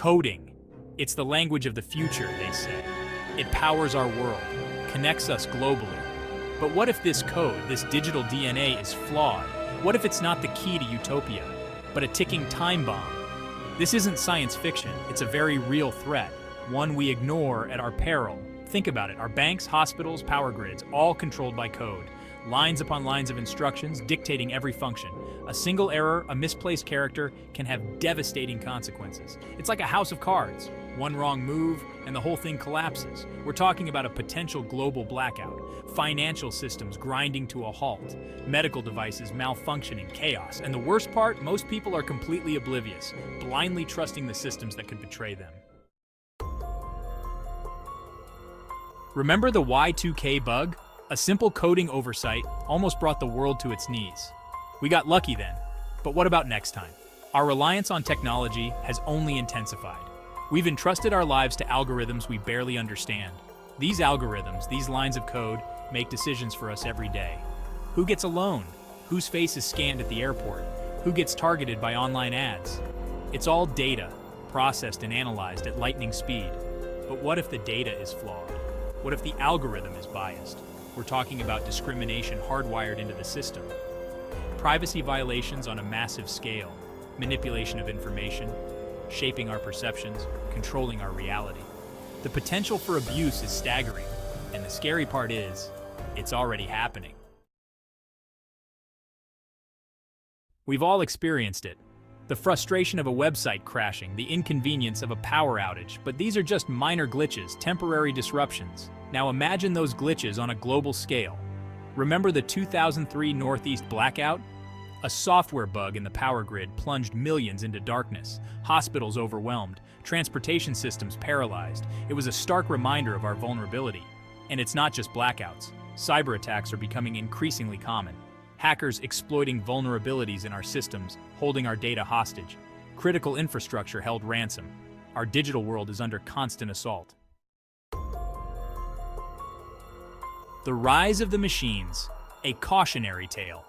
Coding. It's the language of the future, they say. It powers our world, connects us globally. But what if this code, this digital DNA, is flawed? What if it's not the key to utopia, but a ticking time bomb? This isn't science fiction, it's a very real threat, one we ignore at our peril. Think about it, our banks, hospitals, power grids, all controlled by code. Lines upon lines of instructions dictating every function. A single error, a misplaced character, can have devastating consequences. It's like a house of cards. One wrong move, and the whole thing collapses. We're talking about a potential global blackout. Financial systems grinding to a halt. Medical devices malfunctioning, chaos. And the worst part, most people are completely oblivious, blindly trusting the systems that could betray them. Remember the Y2K bug? A simple coding oversight almost brought the world to its knees. We got lucky then, but what about next time? Our reliance on technology has only intensified. We've entrusted our lives to algorithms we barely understand. These algorithms, these lines of code, make decisions for us every day. Who gets a loan? Whose face is scanned at the airport? Who gets targeted by online ads? It's all data, processed and analyzed at lightning speed. But what if the data is flawed? What if the algorithm is biased? We're talking about discrimination hardwired into the system. Privacy violations on a massive scale, manipulation of information, shaping our perceptions, controlling our reality. The potential for abuse is staggering, and the scary part is, it's already happening. We've all experienced it. The frustration of a website crashing, the inconvenience of a power outage, but these are just minor glitches, temporary disruptions. Now imagine those glitches on a global scale. Remember the 2003 Northeast blackout? A software bug in the power grid plunged millions into darkness, hospitals overwhelmed, transportation systems paralyzed. It was a stark reminder of our vulnerability. And it's not just blackouts. Cyber attacks are becoming increasingly common. Hackers exploiting vulnerabilities in our systems, holding our data hostage. Critical infrastructure held ransom. Our digital world is under constant assault. The rise of the machines, a cautionary tale.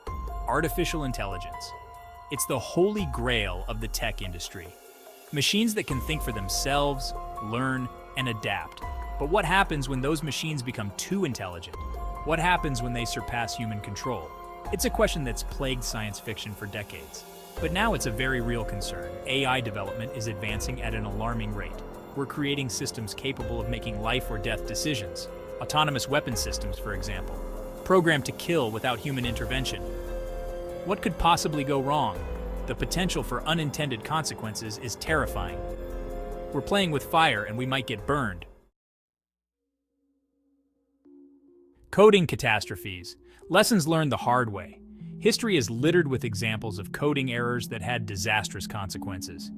Artificial intelligence. It's the holy grail of the tech industry. Machines that can think for themselves, learn, and adapt. But what happens when those machines become too intelligent? What happens when they surpass human control? It's a question that's plagued science fiction for decades. But now it's a very real concern. AI development is advancing at an alarming rate. We're creating systems capable of making life or death decisions. Autonomous weapon systems, for example, programmed to kill without human intervention. What could possibly go wrong? The potential for unintended consequences is terrifying. We're playing with fire and we might get burned. Coding catastrophes. Lessons learned the hard way. History is littered with examples of coding errors that had disastrous consequences.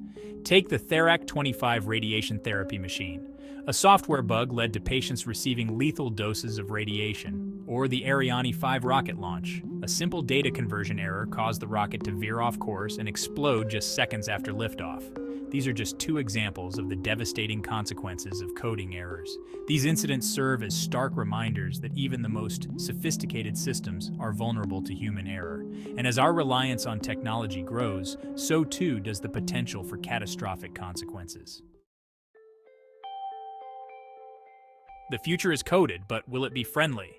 Take the Therac 25 radiation therapy machine. A software bug led to patients receiving lethal doses of radiation. Or the Ariane 5 rocket launch. A simple data conversion error caused the rocket to veer off course and explode just seconds after liftoff. These are just two examples of the devastating consequences of coding errors. These incidents serve as stark reminders that even the most sophisticated systems are vulnerable to human error. And as our reliance on technology grows, so too does the potential for catastrophic consequences. The future is coded, but will it be friendly?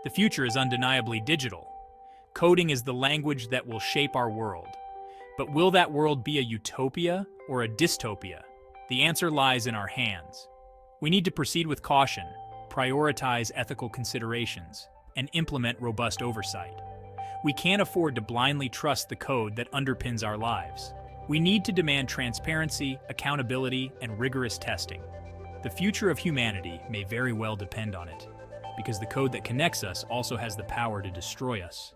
The future is undeniably digital. Coding is the language that will shape our world. But will that world be a utopia or a dystopia? The answer lies in our hands. We need to proceed with caution, prioritize ethical considerations, and implement robust oversight. We can't afford to blindly trust the code that underpins our lives. We need to demand transparency, accountability, and rigorous testing. The future of humanity may very well depend on it, because the code that connects us also has the power to destroy us.